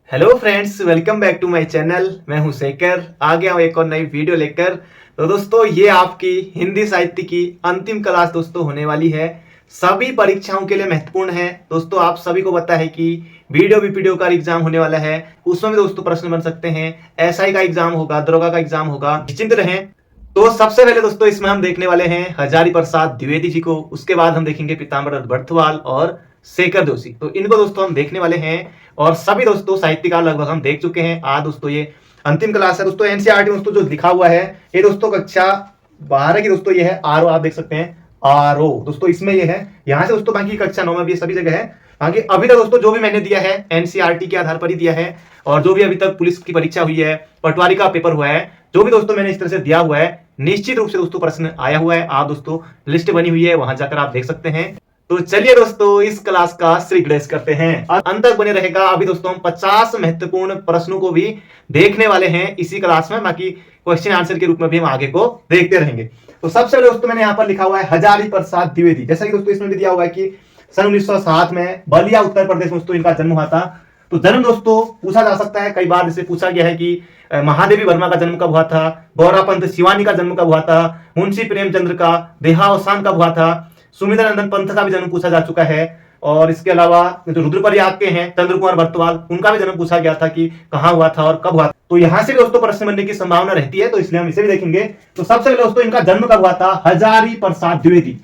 Hello friends, welcome back to my channel. मैं हूं शेखर, आ गया हूं एक और नई वीडियो लेकर। तो दोस्तों, ये आपकी हिंदी साहित्य की अंतिम क्लास दोस्तों होने वाली है। सभी परीक्षाओं के लिए महत्वपूर्ण है दोस्तों। आप सभी को पता है कि वीडियो का एग्जाम होने वाला है। उसमें भी दोस्तों प्रश्न बन सकते हैं। एसआई का एग्जाम होगा, दरोगा का एग्जाम होगा, निश्चिंत रहें। तो सबसे पहले दोस्तों इसमें हम देखने वाले हैं हजारी प्रसाद द्विवेदी जी को। उसके बाद हम देखेंगे पीताम्बर बर्थवाल और शेखर जोशी। तो इनको दोस्तों हम देखने वाले हैं। और सभी दोस्तों साहित्यकार लगभग हम देख चुके हैं। आज दोस्तों ये अंतिम क्लास है दोस्तों। एनसीईआरटी दोस्तों जो लिखा हुआ है ये दोस्तों कक्षा 12 की दोस्तों ये है आरओ। आप देख सकते हैं आरओ दोस्तों, इसमें ये है। यहां से दोस्तों बाकी कक्षा 9 में भी सभी जगह है। बाकी अभी तक दोस्तों जो भी मैंने दिया है एनसीईआरटी के आधार पर ही दिया है। और जो भी अभी तक पुलिस की परीक्षा हुई है, पटवारी का पेपर हुआ है, जो भी दोस्तों मैंने इस तरह से दिया हुआ है, निश्चित रूप से दोस्तों प्रश्न आया हुआ है। आप दोस्तों लिस्ट बनी हुई है, वहां जाकर आप देख सकते हैं। तो चलिए दोस्तों इस क्लास का श्रीगणेश करते हैं और अंत तक बने रहेगा। अभी दोस्तों हम 50 महत्वपूर्ण प्रश्नों को भी देखने वाले हैं इसी क्लास में। बाकी क्वेश्चन आंसर के रूप में भी हम आगे को देखते रहेंगे। तो सबसे पहले दोस्तों मैंने यहाँ पर लिखा हुआ है हजारी प्रसाद द्विवेदी। जैसा कि दोस्तों इसमें भी दिया हुआ है कि सन 1907 में बलिया उत्तर प्रदेश में दोस्तों इनका जन्म हुआ था। तो जन्म दोस्तों पूछा जा सकता है, कई बार जैसे पूछा गया है कि महादेवी वर्मा का जन्म कब हुआ था, गौरापंत शिवानी का जन्म कब हुआ था, मुंशी प्रेमचंद्र का देहावसान कब हुआ था, सुमित्रानंदन पंत का भी जन्म पूछा जा चुका है। और इसके अलावा जो रुद्रप्रयाग के हैं चंद्र कुमार बर्तवाल, उनका भी जन्म पूछा गया था कि कहां हुआ था और कब हुआ था। तो यहां से भी दोस्तों प्रश्न बनने की संभावना रहती है, तो इसलिए हम इसे भी देखेंगे। तो सबसे पहले दोस्तों इनका जन्म कब हुआ था, हजारी प्रसाद द्विवेदी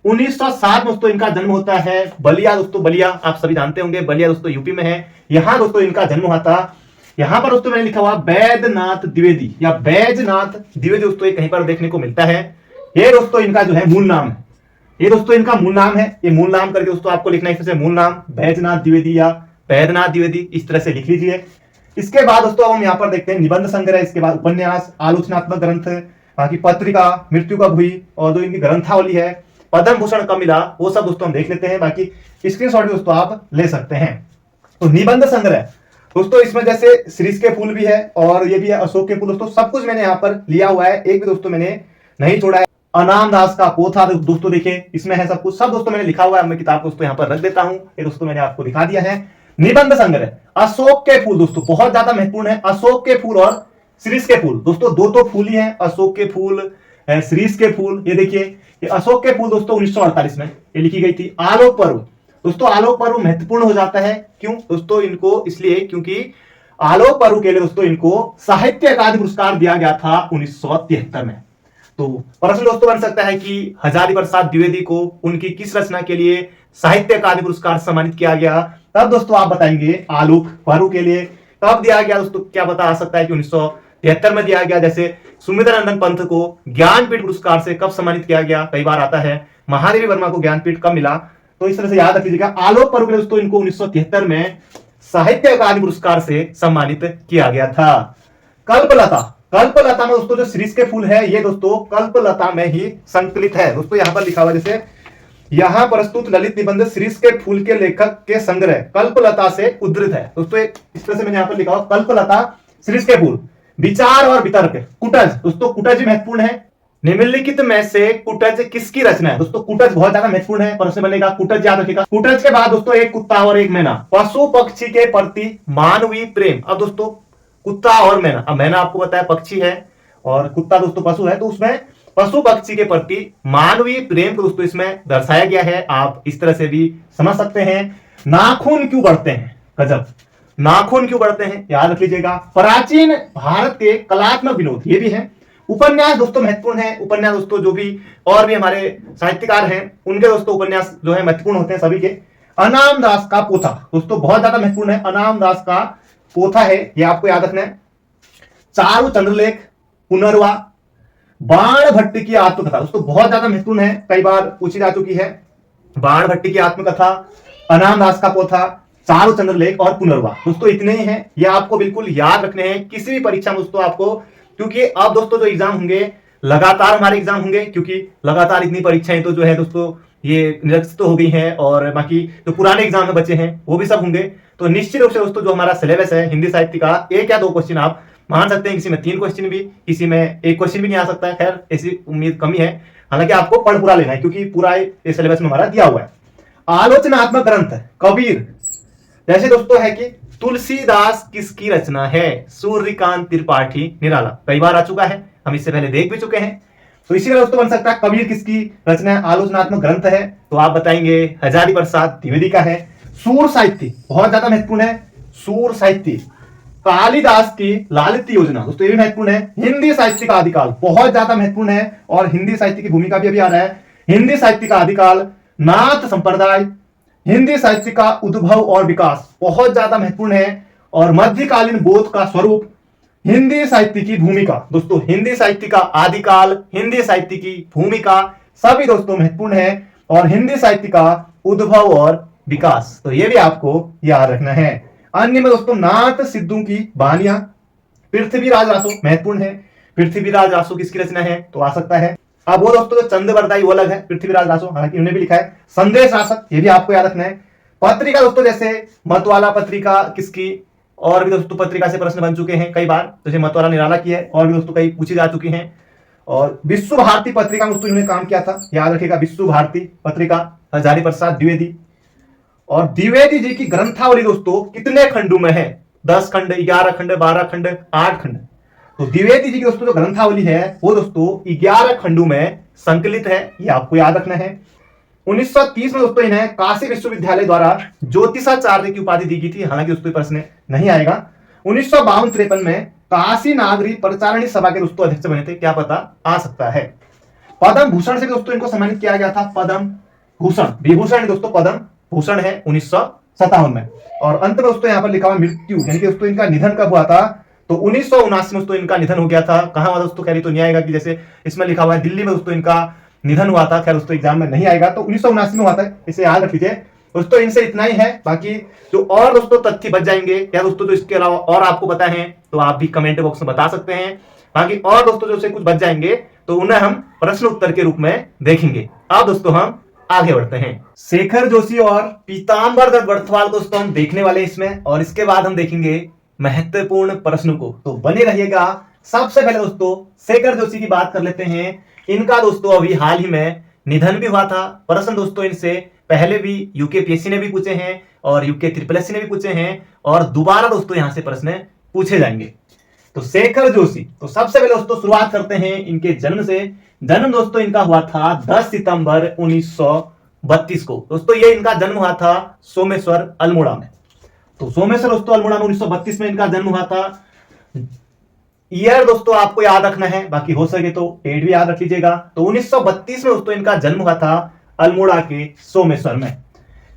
1907 दोस्तों इनका जन्म होता है बलिया। दोस्तों बलिया आप सभी जानते होंगे, बलिया दोस्तों यूपी में है। यहां दोस्तों इनका जन्म हुआ था। यहां पर दोस्तों मैंने लिखा हुआ बैद्यनाथ द्विवेदी या बैजनाथ द्विवेदी दोस्तों ये कहीं पर देखने को मिलता है। ये दोस्तों इनका जो है मूल नाम है। ये दोस्तों इनका मूल नाम है। ये मूल नाम करके दोस्तों आपको लिखना है इस तरह से, मूल नाम बैजनाथ द्विवेदी या बैद्यनाथ द्विवेदी, इस तरह से लिख लीजिए। इसके बाद दोस्तों हम यहाँ पर देखते हैं निबंध संग्रह, इसके बाद उपन्यास, आलोचनात्मक ग्रंथ, बाकी पत्रिका, मृत्यु कब हुई, और जो इनकी ग्रंथावली है, पद्म भूषण कब मिला, वो सब दोस्तों हम देख लेते हैं। बाकी स्क्रीनशॉट भी दोस्तों आप ले सकते हैं। तो निबंध संग्रह दोस्तों इसमें जैसे शीरीष के फूल भी है और ये भी है अशोक के फूल। दोस्तों सब कुछ मैंने यहाँ पर लिया हुआ है, एक भी दोस्तों मैंने नहीं छोड़ा है। अनाम दास का पोथा दोस्तों देखिए इसमें है सब कुछ, सब दोस्तों मैंने लिखा हुआ है। मैं किताब दोस्तों यहाँ पर रख देता हूं, ये दोस्तों मैंने आपको दिखा दिया है। निबंध संग्रह अशोक के फूल दोस्तों बहुत ज्यादा महत्वपूर्ण है। अशोक के फूल और शीरीष के फूल दोस्तों दो तो फूल ही है, अशोक के फूल, शीरीष के फूल। ये देखिए ये अशोक के फूल दोस्तों 1948 में ये लिखी गई थी। आलोक पर्व दोस्तों, आलोक पर्व महत्वपूर्ण हो जाता है। क्यों दोस्तों, इनको इसलिए क्योंकि आलोक पर्व के लिए दोस्तों इनको साहित्य अकादमी पुरस्कार दिया गया था 1973 में। तो प्रश्न दोस्तों बन सकता है कि हजारी प्रसाद द्विवेदी को उनकी किस रचना के लिए साहित्य अकादमी पुरस्कार सम्मानित किया गया। तब दोस्तों आप बताएंगे आलोक पर्व के लिए कब दिया गया दोस्तों, क्या बता आ सकता है कि 1973 में दिया गया। जैसे सुमित्रानंदन पंत को ज्ञानपीठ पुरस्कार से कब सम्मानित किया गया, कई बार आता है। महादेवी वर्मा को ज्ञानपीठ कब मिला, तो इस तरह से याद रख लीजिएगा। आलोक पर्व के लिए दोस्तों इनको 1973 में साहित्य अकादमी पुरस्कार से सम्मानित किया गया था। कल्पलता, कल्पलता में दोस्तों जो शीरीष के फूल है ये दोस्तों कल्पलता में ही संकलित है। दोस्तों यहां पर लिखा हुआ जैसे यहां प्रस्तुत ललित निबंध शीरीष के फूल के लेखक के संग्रह कल्पलता से उद्धृत है। दोस्तों इस तरह से मैंने यहां पर लिखा हुआ कल्पलता शीरीष के फूल, विचार और वितर्क। कुटज दोस्तों, कुटज महत्वपूर्ण है। निम्नलिखित में से कुटज किसकी रचना है। दोस्तों कुटज बहुत ज्यादा महत्वपूर्ण है, प्रश्न बनेगा कुटज याद रखिएगा। कुटज के बाद दोस्तों एक कुत्ता और एक मैना, पशु पक्षी के प्रति मानवीय प्रेम। अब दोस्तों कुत्ता और मैना, अब मैना आपको बताया पक्षी है और कुत्ता दोस्तों पशु है, तो उसमें पशु पक्षी के प्रति मानवीय प्रेम को दोस्तों इसमें दर्शाया गया है। आप इस तरह से भी समझ सकते हैं। नाखून क्यों बढ़ते हैं, गजब, नाखून क्यों बढ़ते हैं याद रख लीजिएगा। प्राचीन भारत के कलात्मक विनोद, ये भी है। उपन्यास दोस्तों महत्वपूर्ण है। उपन्यास दोस्तों जो भी और भी हमारे साहित्यकार हैं उनके दोस्तों उपन्यास जो है महत्वपूर्ण होते हैं सभी के। अनाम दास का पोथा दोस्तों बहुत ज्यादा महत्वपूर्ण है। अनाम दास का पोथा है, ये आपको याद रखना है। चारु चंद्रलेख, पुनर्वा, बाण भट्ट की आत्मकथा दोस्तों बहुत ज्यादा महत्वपूर्ण है, कई बार पूछी जा चुकी है। बाण भट्ट की आत्मकथा, अनाम दास का पोथा, चारु चंद्रलेख और पुनर्वा दोस्तों इतने ही हैं। ये आपको बिल्कुल याद रखने हैं किसी भी परीक्षा में दोस्तों आपको, क्योंकि अब दोस्तों जो एग्जाम होंगे लगातार हमारे एग्जाम होंगे, क्योंकि लगातार इतनी परीक्षाएं तो जो है दोस्तों ये निरस्त तो हो गई हैं और बाकी जो पुराने एग्जाम में बचे हैं वो भी सब होंगे। तो निश्चित रूप से दोस्तों जो हमारा सिलेबस है हिंदी साहित्य का, एक या दो क्वेश्चन आप मान सकते हैं, किसी में 3 क्वेश्चन भी, किसी में 1 क्वेश्चन भी नहीं आ सकता है। खैर ऐसी उम्मीद कमी है, हालांकि आपको पढ़ पूरा लेना है क्योंकि पूरा ये सिलेबस में हमारा दिया हुआ है। आलोचनात्मक ग्रंथ, कबीर जैसे दोस्तों है कि तुलसीदास किसकी रचना है? सूर्यकांत त्रिपाठी निराला। कई बार आ चुका है, हम इससे पहले देख भी चुके हैं। तो इसी तरह दोस्तों बन सकता है कबीर किसकी रचना है? आलोचनात्मक ग्रंथ है, तो आप बताएंगे हजारी प्रसाद द्विवेदी का है। सूर साहित्य बहुत ज्यादा महत्वपूर्ण है, सूर साहित्य कालिदास की लालित योजना, दोस्तों ये भी महत्वपूर्ण है। हिंदी साहित्य का आदिकाल बहुत ज्यादा महत्वपूर्ण है, और हिंदी साहित्य की भूमिका भी अभी आ रहा है। हिंदी साहित्य का आदिकाल नाथ संप्रदाय, हिंदी साहित्य का उद्भव और विकास बहुत ज्यादा महत्वपूर्ण है, और मध्यकालीन बोध का स्वरूप, हिंदी साहित्य की भूमिका, दोस्तों हिंदी साहित्य का आदिकाल, हिंदी साहित्य की भूमिका सभी दोस्तों महत्वपूर्ण है, और हिंदी साहित्य का उद्भव और विकास, तो ये भी आपको याद रखना है। अन्य में दोस्तों नाथ सिद्धू की बानियां, पृथ्वीराज रासो महत्वपूर्ण है। पृथ्वीराज रासो किसकी रचना है? तो आ सकता है। अब वो दोस्तों जो चंद्रवरदाई वो अलग है, पृथ्वीराज रासो हालांकि उन्होंने भी लिखा है। संदेश रासक ये भी आपको याद रखना है। पत्रिका दोस्तों जैसे मतवाला पत्रिका किसकी, और भी दोस्तों पत्रिका से प्रश्न बन चुके हैं कई बार, जैसे मतवाला निराला की है, और भी दोस्तों कई पूछी जा चुकी हैं। और विश्व भारती पत्रिका में दोस्तों इन्होंने काम किया था, याद रखिएगा विश्व भारती पत्रिका, हजारी प्रसाद द्विवेदी। और द्विवेदी जी की ग्रंथावली दोस्तों कितने खंडों में है? 10 खंड, 11 खंड, 12 खंड, 8 खंड। तो द्विवेदी जी की दोस्तों जो ग्रंथावली है वो दोस्तों 11 खंडों में संकलित है, ये आपको याद रखना है। 1930 में दोस्तों इन्हें काशी विश्वविद्यालय द्वारा ज्योतिषाचार्य की उपाधि दी गई थी, हालांकि दोस्तों प्रश्न नहीं आएगा। 1952-53 में काशी नागरी प्रचारणी सभा के दोस्तों अध्यक्ष बने थे, क्या पता आ सकता है। पद्म भूषण से दोस्तों इनको सम्मानित किया गया था, पद्म भूषण, विभूषण दोस्तों पद्म भूषण है 1957 में। और अंत में दोस्तों यहाँ पर लिखा हुआ मृत्यु, यानी कि दोस्तों इनका निधन कब हुआ था? तो 1979 में दोस्तों इनका निधन हो गया था। कहां हुआ दोस्तों? खैर तो नहीं आएगा कि जैसे इसमें लिखा हुआ है दिल्ली में दोस्तों इनका निधन हुआ था, खैर दोस्तों एग्जाम में नहीं आएगा, तो 1979 में हुआ था, इसे याद रख लीजिए दोस्तों। इनसे इतना ही है, बाकी जो और दोस्तों तथ्य बच जाएंगे या दोस्तों जो इसके अलावा और आपको पता है तो आप भी कमेंट बॉक्स में बता सकते हैं। बाकी और दोस्तों जो से कुछ बच जाएंगे तो उन्हें हम प्रश्न उत्तर के रूप में देखेंगे। अब दोस्तों हम आगे बढ़ते हैं। शेखर जोशी और पीतांबर दत्त बर्थवाल दोस्तों हम देखने वाले इसमें, और इसके बाद हम देखेंगे महत्वपूर्ण प्रश्नों को, तो बने रहिएगा। सबसे पहले दोस्तों शेखर जोशी की बात कर लेते हैं। इनका दोस्तों अभी हाल ही में निधन भी हुआ था। प्रश्न दोस्तों इनसे पहले भी यूकेपीएससी ने भी पूछे हैं और यूके ट्रिपल-एससी ने भी पूछे हैं, और दोबारा दोस्तों यहां से प्रश्न पूछे जाएंगे। तो शेखर जोशी, तो सबसे पहले दोस्तों शुरुआत करते हैं इनके जन्म से। जन्म दोस्तों इनका हुआ था 10 सितंबर 1932 को। दोस्तों ये इनका जन्म हुआ था सोमेश्वर अल्मोड़ा में। तो सोमेश्वर दोस्तों अल्मोड़ा में 1932 में इनका जन्म हुआ था। ईयर दोस्तों आपको याद रखना है, बाकी हो सके तो डेट भी याद रख लीजिएगा। तो 1932 में दोस्तों इनका जन्म हुआ था अल्मोड़ा के सोमेश्वर में।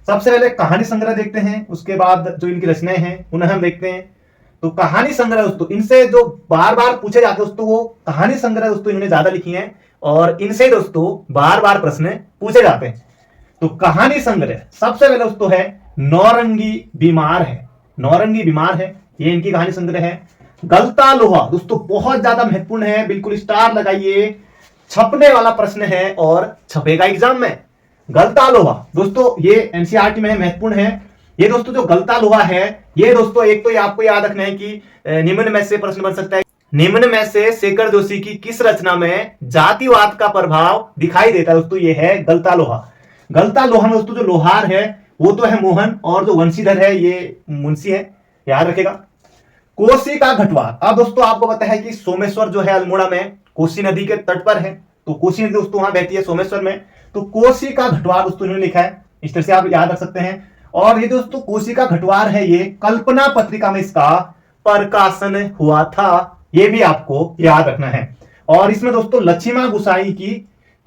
सबसे पहले कहानी संग्रह देखते हैं, उसके बाद जो इनकी रचनाएं हैं उन्हें हम देखते हैं। तो कहानी संग्रह दोस्तों इनसे जो बार बार पूछे जाते हैं दोस्तों, वो कहानी संग्रह दोस्तों इन्होंने ज्यादा लिखी है, और इनसे दोस्तों बार बार प्रश्न पूछे जाते हैं। तो कहानी संग्रह सबसे पहले दोस्तों है नौरंगी बीमार है, नौरंगी बीमार है, ये इनकी कहानी संग्रह है। गलता लोहा दोस्तों बहुत ज्यादा महत्वपूर्ण है, बिल्कुल स्टार लगाइए, छपने वाला प्रश्न है और छपेगा एग्जाम में। गलता लोहा दोस्तों ये एनसीईआरटी में महत्वपूर्ण है। ये दोस्तों जो गलता लोहा है, ये दोस्तों एक तो ये आपको याद रखना है कि निम्न में से प्रश्न बन सकता है, निम्न में से शेखर जोशी की किस रचना में जातिवाद का प्रभाव दिखाई देता है? दोस्तों ये है गलता लोहा। गलता लोहा में दोस्तों जो लोहार है वो तो है मोहन, और जो वंशीधर है ये मुंशी है, याद रखेगा। कोसी का घटवार, अब दोस्तों आपको पता है कि सोमेश्वर जो है अल्मोड़ा में कोसी नदी के तट पर है, तो कोसी नदी दोस्तों वहां बहती है सोमेश्वर में। तो कोसी का घटवार दोस्तों इन्होंने लिखा है, इस तरह से आप याद रख सकते हैं। और ये दोस्तों कोसी का घटवार है, ये कल्पना पत्रिका में इसका प्रकाशन हुआ था, ये भी आपको याद रखना है। और इसमें दोस्तों लक्ष्मीमा गोसाई की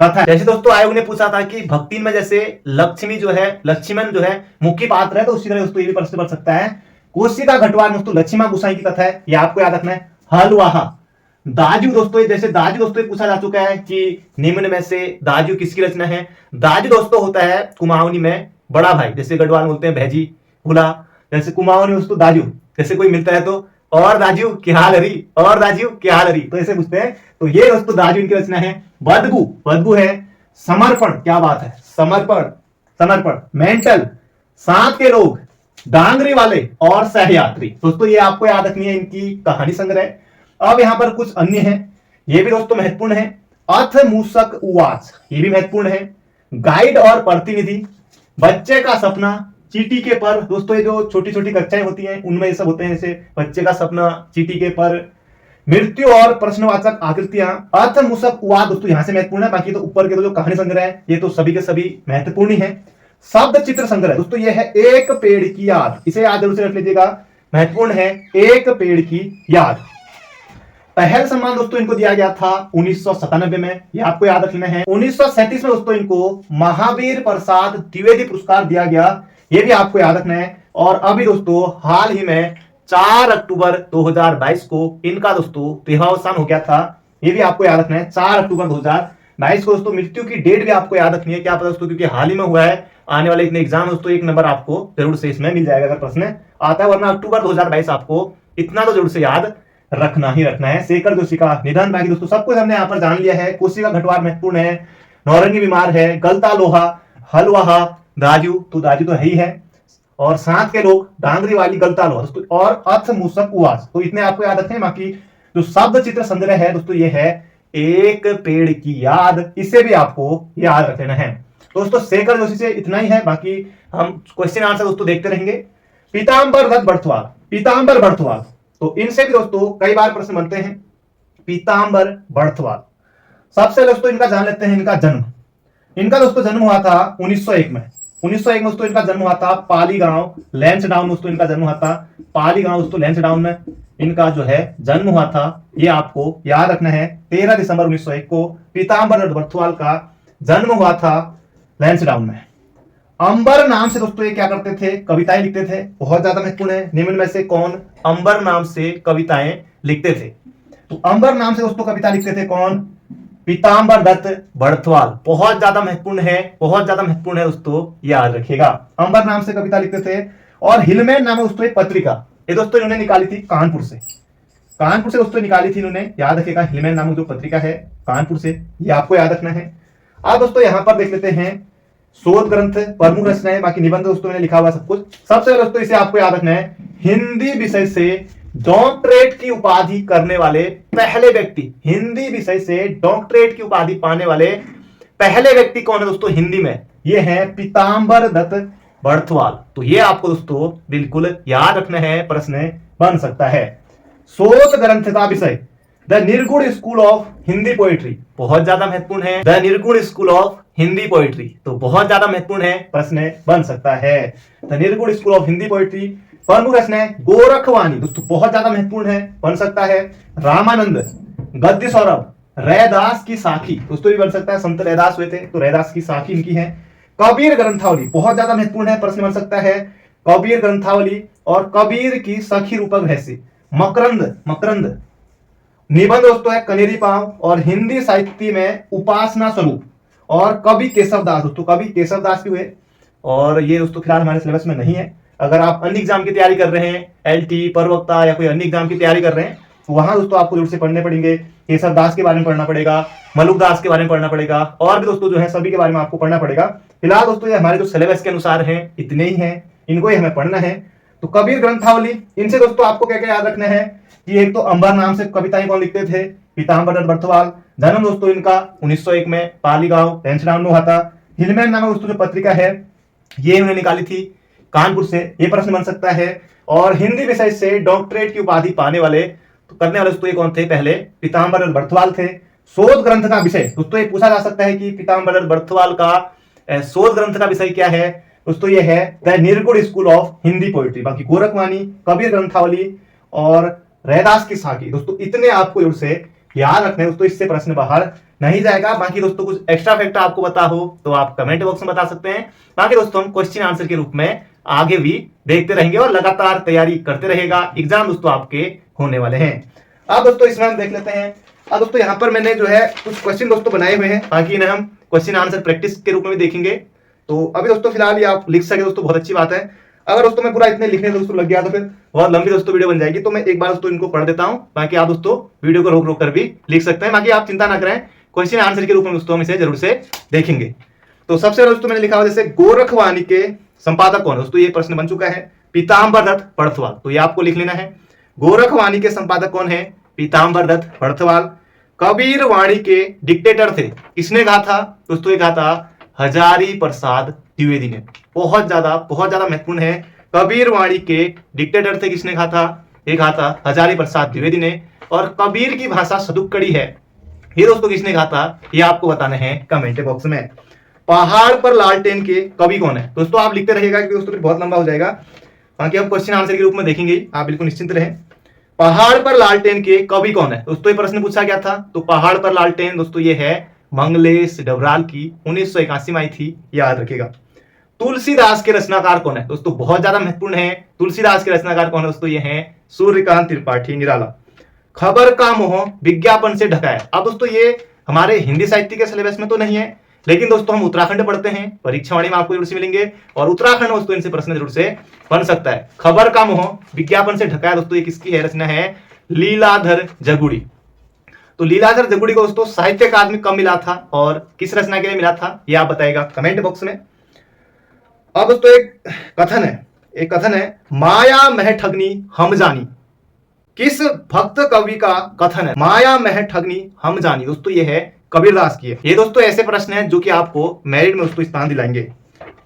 कथा, जैसे दोस्तों आयोग ने पूछा था कि भक्ति में जैसे लक्ष्मी जो है, लक्ष्मण जो है मुख्य पात्र है, तो उसी तरह दोस्तों ये भी प्रश्न बन सकता है। कोसी का घटवार दोस्तों लक्ष्मीमा गोसाई की कथा है, ये आपको याद रखना है। हलवाहा दाजू दोस्तों, जैसे दाजू दोस्तों पूछा जा चुका है कि निम्न में से दाजू किसकी रचना है? दाजू दोस्तों होता है कुमाऊनी में बड़ा भाई, जैसे गढ़वाल बोलते हैं भैजी भूला, जैसे कुमाऊनी में दोस्तों दाजू, जैसे कोई मिलता है तो और दाजू क्या हाल हरी, और दाजू क्या हाल हरी, तो ऐसे पूछते हैं। तो ये दोस्तों दाजू इनकी रचना है। बदबू, बदबू है समर्पण, क्या बात है, समर्पण, समर्पण। मेंटल साथ के लोग, डांगरी वाले और सहयात्री, दोस्तों ये आपको याद रखनी है इनकी कहानी संग्रह। अब यहां पर कुछ अन्य हैं, ये भी दोस्तों महत्वपूर्ण है। अथ मूसक उवाच, ये भी महत्वपूर्ण है। गाइड और प्रतिनिधि, बच्चे का सपना, चीटी के पर दोस्तों, ये जो छोटी छोटी कक्षाएं होती हैं उनमें ये सब होते हैं, जैसे बच्चे का सपना, चीटी के पर, मृत्यु और प्रश्नवाचक आकृतियां, अर्थ मुसक हुआ दोस्तों यहाँ से महत्वपूर्ण है। बाकी तो ऊपर के तो जो कहानी संग्रह है ये तो सभी के सभी महत्वपूर्ण ही है। शब्द चित्र संग्रह दोस्तों ये है एक पेड़ की याद, इसे याद जरूर से रख लीजिएगा, महत्वपूर्ण है, एक पेड़ की याद। पहल सम्मान दोस्तों इनको दिया गया था 1997 में, ये आपको याद रखना है। 1937 में दोस्तों इनको महावीर प्रसाद द्विवेदी पुरस्कार दिया गया, ये भी आपको याद रखना है। और अभी दोस्तों हाल ही में 4 अक्टूबर 2022 को इनका दोस्तों देहावसान हो गया था, ये भी आपको याद रखना है। 4 अक्टूबर 2022 को दोस्तों मृत्यु की डेट भी आपको याद रखनी है, क्या पता दोस्तों, क्योंकि हाल ही में हुआ है। आने वाले इतने एग्जाम दोस्तों 1 नंबर आपको जरूर से इसमें मिल जाएगा अगर प्रश्न आता है, वरना अक्टूबर 2022 आपको इतना तो जरूर से याद रखना ही रखना है। शेखर जोशी का निधन, बाकी दोस्तों सब कुछ हमने यहाँ पर जान लिया है। कोशिका घटवार महत्वपूर्ण है, नौरंगी बीमार है, गलता लोहा, हलवाहा, दाजू तो है ही है, और साथ के लोग, डांगरी वाली, गलता लोहा दोस्तों, और अथ मूसक उवास, तो इतने आपको याद रखें। बाकी जो शब्द चित्र संग्रह है दोस्तों ये है एक पेड़ की याद, इसे भी आपको याद रखना है दोस्तों। शेखर जोशी से इतना ही है, बाकी हम क्वेश्चन आंसर दोस्तों देखते रहेंगे। पीताम्बर दत्त बर्थवाल, पीताम्बर बर्थवाल, तो इनसे भी दोस्तों कई बार प्रश्न बनते हैं। पीताम्बर बर्थवाल, सबसे दोस्तों इनका जान लेते हैं, इनका जन्म। इनका दोस्तों जन्म हुआ था 1901 में। 1901 में दोस्तों इनका जन्म हुआ था पाली गांव, लैंसडाउन दोस्तों इनका जन्म हुआ था पाली गांव दोस्तों, लैंसडाउन में इनका जो है जन्म हुआ था, ये आपको याद रखना है। 13 दिसंबर 1901 को पीताम्बर दत्त बर्थवाल का जन्म हुआ था लैंसडाउन में। अंबर नाम से दोस्तों ये क्या करते थे, कविताएं लिखते थे, बहुत ज्यादा महत्वपूर्ण है। निम्न में से कौन अंबर नाम से कविताएं लिखते थे, तो अंबर नाम से दोस्तों कविता लिखते थे कौन, पीताम्बर दत्त बर्थवाल, बहुत ज्यादा महत्वपूर्ण है, बहुत ज्यादा महत्वपूर्ण है दोस्तों, याद रखिएगा। अंबर नाम से कविता लिखते थे। और हिलमैन नाम है दोस्तों एक पत्रिका, ये दोस्तों इन्होंने निकाली थी कानपुर से, कानपुर से दोस्तों निकाली थी इन्होंने, याद रखिएगा। हिलमैन नामक जो पत्रिका है कानपुर से, ये आपको याद रखना है। अब दोस्तों यहां पर देख लेते हैं शोध ग्रंथ, प्रमुख रचनाएं, बाकी निबंध दोस्तों मैंने लिखा हुआ सब कुछ। सबसे पहले दोस्तों इसे आपको याद रखना है, हिंदी विषय से डॉक्टरेट की उपाधि करने वाले पहले व्यक्ति, हिंदी विषय से डॉक्टरेट की उपाधि पाने वाले पहले व्यक्ति कौन है दोस्तों हिंदी में, ये है पीताम्बर दत्त बर्थवाल। तो ये आपको दोस्तों बिल्कुल याद रखना है, प्रश्न बन सकता है। शोध ग्रंथ का विषय द निर्गुण स्कूल ऑफ हिंदी पोएट्री, बहुत ज्यादा महत्वपूर्ण है। द निर्गुण स्कूल ऑफ हिंदी पोएट्री, तो बहुत ज्यादा महत्वपूर्ण है, प्रश्न बन सकता है। द निर्गुण स्कूल ऑफ हिंदी पोएट्री। प्रमुख रचनाएं गोरखवाणी दोस्तों, बहुत ज्यादा महत्वपूर्ण है, बन सकता है। रामानंद, गद्य सौरभ, रैदास की साखी दोस्तों भी बन सकता है, संत रैदास हुए थे तो रैदास की साखी इनकी है। कबीर ग्रंथावली, बहुत ज्यादा महत्वपूर्ण है, प्रश्न बन सकता है। कबीर ग्रंथावली और कबीर की सखी रूपक रहस्य। मकरंद, मकरंद निबंध दोस्तों है कनेरी पांव, और हिंदी साहित्य में उपासना स्वरूप। और कवि केशवदास दोस्तों, कवि केशवदास भी हुए, और ये दोस्तों फिलहाल हमारे सिलेबस में नहीं है। अगर आप अन्य एग्जाम की तैयारी कर रहे हैं, एलटी, प्रवक्ता या कोई अन्य एग्जाम की तैयारी कर रहे हैं, तो वहां दोस्तों आपको जरूर से पढ़ने पड़ेंगे। केशवदास के बारे में पढ़ना पड़ेगा, मलुकदास के बारे में पढ़ना पड़ेगा, और भी दोस्तों जो है सभी के बारे में आपको पढ़ना पड़ेगा। फिलहाल दोस्तों ये हमारे जो सिलेबस के अनुसार है इतने ही हैं, इनको ही हमें पढ़ना है। तो कबीर ग्रंथावली, इनसे दोस्तों आपको क्या क्या याद रखना है कि एक तो अंबर नाम से कविताएं कौन लिखते थे, पीताम्बर दत्त बर्थवाल। जन्म दोस्तों इनका 1901 में पाली गांव, लैंसडाउन में हुआ था। हिलमैन नामक दोस्तों जो पत्रिका है ये इन्होंने निकाली थी कानपुर से, ये प्रश्न बन सकता है। और हिंदी विषय से डॉक्टरेट की उपाधि पाने वाले, तो करने वाले दोस्तों ये कौन थे, पहले पीताम्बर दत्त बर्थवाल थे। शोध ग्रंथ का विषय दोस्तों ये पूछा जा सकता है कि पीताम्बर दत्त बर्थवाल का शोध ग्रंथ का विषय क्या है, दोस्तों ये है द निर्गुण स्कूल ऑफ हिंदी पोएट्री। बाकी गोरखवाणी, कबीर ग्रंथावली और रैदास की साखी दोस्तों, इतने आपको जरूर से याद रखने दोस्तों, इससे प्रश्न बाहर नहीं जाएगा। बाकी दोस्तों कुछ एक्स्ट्रा फैक्ट आपको पता हो तो आप कमेंट बॉक्स में बता सकते हैं। बाकी दोस्तों हम क्वेश्चन आंसर के रूप में आगे भी देखते रहेंगे और लगातार तैयारी करते रहेगा। एग्जाम दोस्तों आपके होने वाले हैं। अब दोस्तों इसमें हम देख लेते हैं। अब दोस्तों यहाँ पर मैंने जो है कुछ क्वेश्चन दोस्तों बनाए हुए हैं, बाकी इन्हें हम क्वेश्चन आंसर प्रैक्टिस के रूप में भी देखेंगे। तो अभी दोस्तों फिलहाल ये आप लिख सके दोस्तों, बहुत अच्छी बात है। अगर दोस्तों मैं पूरा इतने लिखने दोस्तों लग गया तो फिर बहुत लंबी दोस्तों वीडियो बन जाएगी, तो मैं एक बार दोस्तों इनको पढ़ देता हूं, बाकी आप दोस्तों वीडियो को रोक रोक कर भी लिख सकते हैं। बाकी आप चिंता ना करें, क्वेश्चन आंसर के रूप में दोस्तों हम इसे जरूर से देखेंगे। तो सबसे पहले दोस्तों मैंने लिखा हुआ जैसे गोरखवाणी के संपादक कौन है, दोस्तों ये प्रश्न बन चुका है, पीताम्बर दत्त बर्थवाल। तो ये आपको लिख लेना है, गोरखवाणी के संपादक कौन है, पीताम्बर दत्त बर्थवाल। कबीर वाणी के डिक्टेटर थे, किसने कहा था दोस्तों, ये कहा था हजारी प्रसाद द्विवेदी ने। बहुत ज्यादा महत्वपूर्ण है। कबीर वाणी के डिक्टेटर थे किसने कहा था? ये कहा था हजारी प्रसाद द्विवेदी ने। और कबीर की भाषा सदुक्कड़ी है, ये दोस्तों किसने कहा था? ये आपको बताना है कमेंट बॉक्स में। पहाड़ पर लालटेन के कवि कौन है? दोस्तों आप लिखते रहिएगा क्योंकि दोस्तों बहुत लंबा हो जाएगा, बाकी हम क्वेश्चन आंसर के रूप में देखेंगे, आप बिल्कुल निश्चिंत रहें। पहाड़ पर लालटेन के कवि कौन है? दोस्तों ये प्रश्न पूछा गया था। तो पहाड़ पर लालटेन दोस्तों ये है मंगलेश डबराल की, 1981 में आई थी, याद रखिएगा। तुलसीदास के रचनाकार कौन है? दोस्तों बहुत ज्यादा महत्वपूर्ण है। तुलसीदास के रचनाकार कौन है दोस्तों? ये है सूर्यकांत त्रिपाठी निराला। खबर का मोह विज्ञापन से ढका है। अब दोस्तों ये हमारे हिंदी साहित्य के सिलेबस में तो नहीं है, लेकिन दोस्तों हम उत्तराखंड पढ़ते हैं, परीक्षावाणी में आपको जरूर से मिलेंगे, और उत्तराखंड दोस्तों इनसे प्रश्न जरूर से बन सकता है। खबर का मोह विज्ञापन से ढका है दोस्तों, ये किसकी है? रचना है लीलाधर जगुड़ी। तो लीलाधर जगुड़ी को दोस्तों साहित्य अकादमी कब मिला था और किस रचना के लिए मिला था, ये आप बताएगा कमेंट बॉक्स में। अब दोस्तों एक कथन है माया मह ठगनी हम जानी, किस भक्त कवि का कथन है? माया मह ठगनी हम जानी, दोस्तों ये है कबीरदास की है। ये दोस्तों ऐसे प्रश्न हैं जो कि आपको मेरिट में दोस्तों स्थान दिलाएंगे।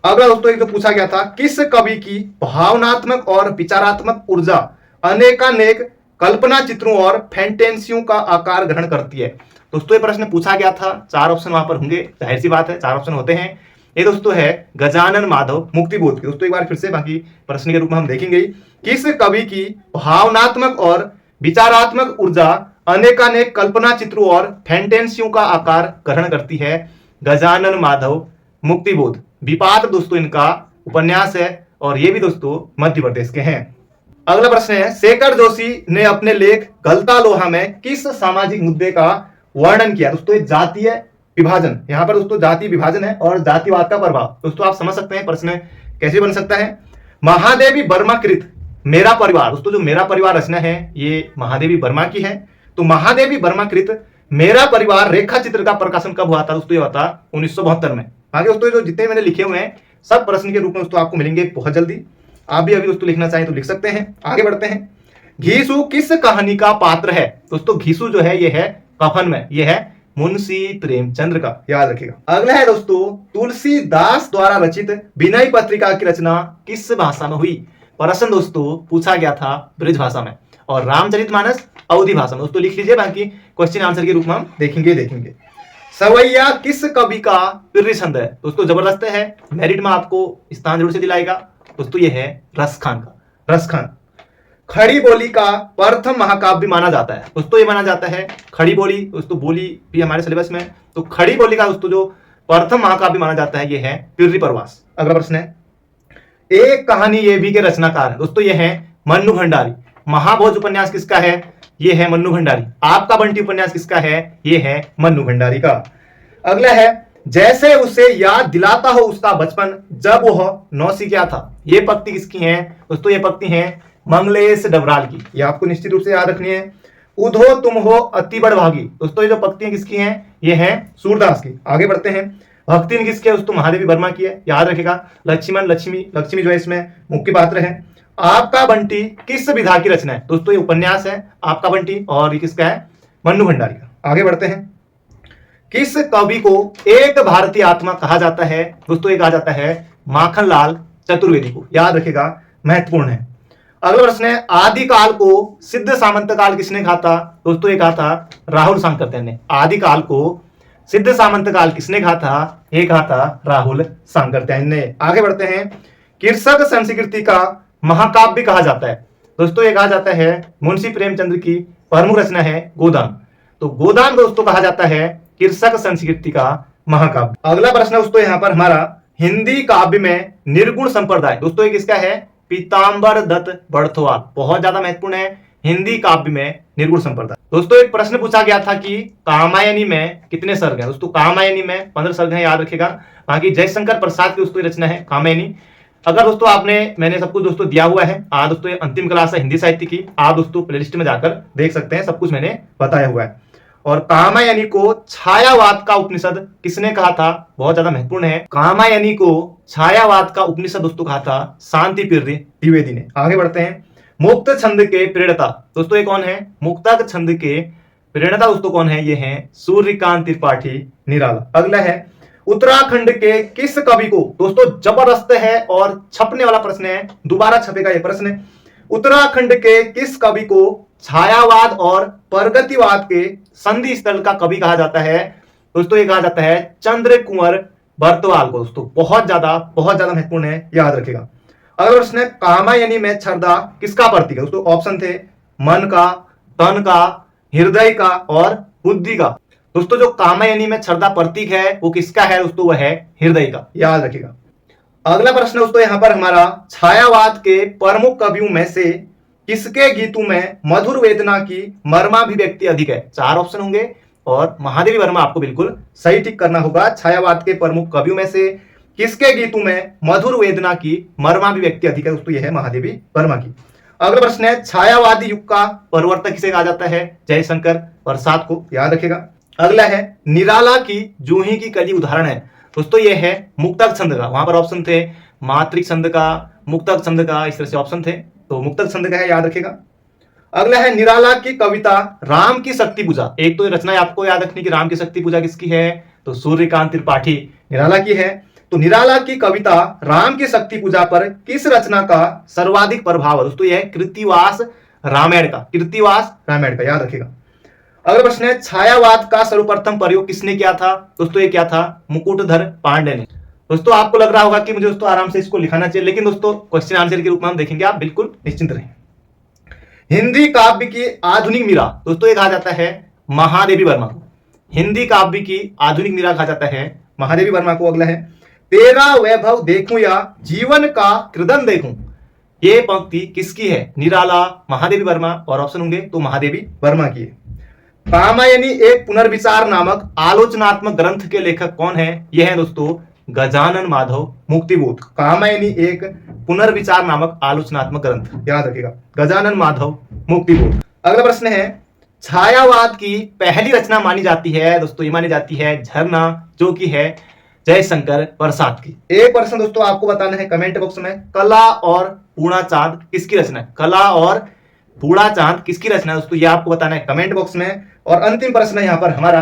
अगला दोस्तों एक तो पूछा गया था किस कवि की भावनात्मक और विचारात्मक ऊर्जा अनेकानेक कल्पना चित्रों और फैंटेसियों का आकार ग्रहण करती है? दोस्तों ये प्रश्न पूछा गया था, 4 ऑप्शन वहां पर होंगे, जाहिर सी बात है 4 ऑप्शन होते हैं। ये दोस्तों है गजानन माधव मुक्तिबोध की। दोस्तों एक बार फिर से बाकी प्रश्न के रूप में हम देखेंगे किस कवि की भावनात्मक और विचारात्मक ऊर्जा अनेकानेक कल्पना चित्रों और फैंटेसियों का आकार ग्रहण करती है? गजानन माधव मुक्तिबोध। विपात दोस्तों इनका उपन्यास है, और ये भी दोस्तों मध्य प्रदेश के हैं। अगला प्रश्न है शेखर जोशी ने अपने लेख गलता लोहा में किस सामाजिक मुद्दे का वर्णन किया? दोस्तों ये जातीय विभाजन, यहाँ पर दोस्तों जाति विभाजन है और जातिवाद का प्रभाव। दोस्तों आप समझ सकते हैं प्रश्न कैसे बन सकता है। महादेवी वर्मा कृत मेरा परिवार, दोस्तों जो मेरा परिवार रचना है ये महादेवी वर्मा की है। तो महादेवी वर्मा कृत मेरा परिवार रेखा चित्र का प्रकाशन कब हुआ था? दोस्तों ये हुआ था 1972 में। आगे दोस्तों जो जितने मैंने लिखे हुए हैं सब प्रश्न के रूप में दोस्तों आपको मिलेंगे बहुत जल्दी, आप भी अभी दोस्तों लिखना चाहें तो लिख सकते हैं। आगे बढ़ते हैं। घीसू किस कहानी का पात्र है? दोस्तों घीसू जो है ये है कफन में, ये है मुंशी प्रेमचंद्र का, याद रखिएगा। अगला है दोस्तों तुलसीदास द्वारा रचित विनय पत्रिका की रचना किस भाषा में हुई? प्रश्न दोस्तों पूछा गया था ब्रज भाषा में, और रामचरितमानस अवधी भाषा में। दोस्तों लिख लीजिए, बाकी क्वेश्चन आंसर के रूप में हम देखेंगे। सवैया किस कवि का प्रिय छंद है? दोस्तों जबरदस्त है, मेरिट में आपको स्थान जरूर से दिलाएगा। दोस्तों ये है रसखान का, रसखान। खड़ी बोली का प्रथम महाकाव्य माना जाता है? दोस्तों ये माना जाता है खड़ी बोली, दोस्तों बोली भी हमारे सिलेबस में, तो खड़ी बोली का दोस्तों जो प्रथम महाकाव्य माना जाता है ये है पिर्री प्रवास। अगला प्रश्न है एक कहानी ये भी के रचनाकार है? दोस्तों ये है मन्नू भंडारी। महाभोज उपन्यास किसका है? ये है मन्नू भंडारी। आपका बंटी उपन्यास किसका है? ये है मन्नू भंडारी का। अगला है जैसे उसे याद दिलाता हो उसका बचपन जब वह नौसिखिया था, ये पंक्ति किसकी है? दोस्तों ये पंक्ति है मंगलेश डबराल की, ये आपको निश्चित रूप से याद रखनी है। उधो तुम हो अति बड़भागी, दोस्तों ये जो पंक्तियां किसकी हैं? ये है सूरदास की। आगे बढ़ते हैं। भक्तिन किसकी है? दोस्तों महादेवी वर्मा की है, याद रखेगा। लक्ष्मी जो है इसमें मुख्य पात्र है। आपका बंटी किस विधा की रचना है? दोस्तों ये उपन्यास है आपका बंटी, और ये किसका है? मन्नू भंडारी का। आगे बढ़ते हैं। किस कवि को एक भारतीय आत्मा कहा जाता है? दोस्तों ये कहा जाता है माखनलाल चतुर्वेदी को, याद रखेगा, महत्वपूर्ण है। अगला प्रश्न है आदिकाल को सिद्ध सामंत काल किसने कहा था? दोस्तों ये कहा था राहुल सांकृत्य ने। आदिकाल को सिद्ध सामंत काल किसने कहा था? ये कहा था राहुल सांकृत्य ने। आगे बढ़ते हैं। कृषक संस्कृति का महाकाव्य कहा जाता है? दोस्तों ये कहा जाता है मुंशी प्रेमचंद्र की प्रमुख रचना है गोदान। तो गोदान दोस्तों कहा जाता है कृषक संस्कृति का महाकाव्य। अगला प्रश्न दोस्तों यहाँ पर हमारा हिंदी काव्य में निर्गुण संप्रदाय, दोस्तों ये किसका है? पीताम्बर दत्त बड़थवाल। बहुत ज्यादा महत्वपूर्ण है हिंदी काव्य में निर्गुण संप्रदाय। दोस्तों एक प्रश्न पूछा गया था कि कामायनी में कितने सर्ग हैं? दोस्तों कामायनी में 15 सर्ग हैं, याद रखेगा। बाकी जयशंकर प्रसाद की दोस्तों रचना है कामायनी। अगर दोस्तों मैंने सब कुछ दोस्तों दिया हुआ है, आज दोस्तों अंतिम क्लास है हिंदी साहित्य की, आप दोस्तों प्लेलिस्ट में जाकर देख सकते हैं, सब कुछ मैंने बताया हुआ है। और कामायनी को छायावाद का उपनिषद किसने कहा था? बहुत ज्यादा महत्वपूर्ण है। कामायनी को छायावाद का उपनिषद दोस्तों कहा था शांति पिर्री द्विवेदी ने। आगे बढ़ते हैं। मुक्त छंद के प्रेरणता, दोस्तों ये कौन है? मुक्तक छंद के प्रेरणता दोस्तों कौन है? ये है सूर्यकांत त्रिपाठी निराला। अगला है उत्तराखंड के किस कवि को, दोस्तों जबरदस्त है और छपने वाला प्रश्न है, दोबारा छपेगा यह प्रश्न। उत्तराखंड के किस कवि को छायावाद और प्रगतिवाद के संधि स्थल का कवि कहा जाता है? दोस्तों ये कहा जाता है चंद्र कुंवर बरतवाल को। दोस्तों बहुत ज्यादा महत्वपूर्ण है, याद रखिएगा। अगला प्रश्न है कामायनी में छर्दा किसका प्रतीक है? दोस्तों ऑप्शन थे मन का, तन का, हृदय का और बुद्धि का। दोस्तों जो कामायनी में छर्दा प्रतीक है वो किसका है? दोस्तों वह है हृदय का, याद रखिएगा। अगला प्रश्न दोस्तों यहां पर हमारा छायावाद के प्रमुख कवियों में से किसके गीतों में मधुर वेदना की मर्माभिव्यक्ति अधिक है? 4 ऑप्शन होंगे और महादेवी वर्मा आपको बिल्कुल सही टिक करना होगा। छायावाद के प्रमुख कवियों में से किसके गीतों में मधुर वेदना की मर्माभिव्यक्ति अधिक है? दोस्तों यह है महादेवी वर्मा की। अगला प्रश्न है छायावादी युग का प्रवर्तक किसे कहा जाता है? जयशंकर प्रसाद को, याद रखेगा। अगला है निराला की जूही की कली उदाहरण है? दोस्तों यह है मुक्तक छंद का। वहां पर ऑप्शन थे मातृक छंद का, मुक्तक छंद का, इस तरह से ऑप्शन थे, तो मुक्तक छंद का है, याद रखेगा। अगला है निराला की कविता राम की शक्ति पूजा। एक तो रचना आपको याद रखनी कि राम की शक्ति पूजा किसकी है? तो सूर्यकांत त्रिपाठी निराला की है। तो निराला की कविता राम की शक्ति पूजा पर किस रचना का सर्वाधिक प्रभाव है? दोस्तों यह है कृतिवास रामायण का, कृतिवास रामायण का, याद रखेगा। अगला प्रश्न है छायावाद का सर्वप्रथम प्रयोग किसने किया था? दोस्तों ये क्या था? मुकुटधर पांडे ने। दोस्तों आपको लग रहा होगा कि मुझे दोस्तों आराम से इसको लिखाना चाहिए, लेकिन दोस्तों क्वेश्चन आंसर के रूप में हम देखेंगे, आप बिल्कुल निश्चिंत रहें। हिंदी काव्य की आधुनिक मीरा, दोस्तों ये कहा जाता है महादेवी वर्मा को। हिंदी काव्य की आधुनिक मीरा कहा जाता है महादेवी वर्मा को। अगला है तेरा वैभव देखूं या जीवन का कृदन देखूं, ये पंक्ति किसकी है? निराला, महादेवी वर्मा और ऑप्शन होंगे तो महादेवी वर्मा की है। कामायनी एक पुनर्विचार नामक आलोचनात्मक ग्रंथ के लेखक कौन है? यह है दोस्तों गजानन माधव मुक्तिबोध। कामायनी एक पुनर्विचार नामक आलोचनात्मक ग्रंथ, याद रखिएगा, गजानन माधव मुक्तिबोध। अगला प्रश्न है छायावाद की पहली रचना मानी जाती है? दोस्तों ये मानी जाती है झरना, जो कि है जयशंकर प्रसाद की। एक प्रश्न दोस्तों आपको बताना है कमेंट बॉक्स में, कला और पूर्णा चांद किसकी रचना है? कला और पूर्णा चांद किसकी रचना है? दोस्तों ये आपको बताना है कमेंट बॉक्स में। और अंतिम प्रश्न है यहाँ पर हमारा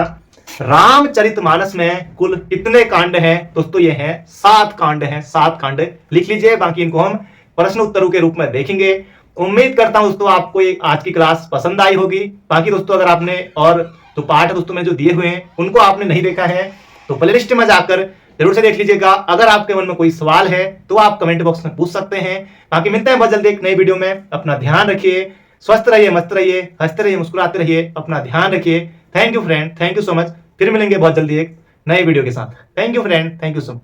रामचरितमानस में कुल कितने कांड हैं? दोस्तों ये हैं 7 कांड हैं, 7 कांड लिख लीजिए, बाकी इनको हम प्रश्न उत्तरों के रूप में देखेंगे। उम्मीद करता हूं दोस्तों आपको ये आज की क्लास पसंद आई होगी। बाकी दोस्तों अगर आपने और जो पाठ दोस्तों में जो दिए हुए हैं उनको आपने नहीं देखा है तो प्लेलिस्ट में जाकर जरूर से देख लीजिएगा। अगर आपके मन में कोई सवाल है तो आप कमेंट बॉक्स में पूछ सकते हैं। बाकी मिलते हैं बहुत जल्दी एक नई वीडियो में। अपना ध्यान रखिए, स्वस्थ रहिए, मस्त रहिए, हंसते रहिए, मुस्कुराते रहिए, अपना ध्यान रखिए। Thank you friend, thank you so much. फिर मिलेंगे बहुत जल्दी एक नई वीडियो के साथ। Thank you friend, thank you so much.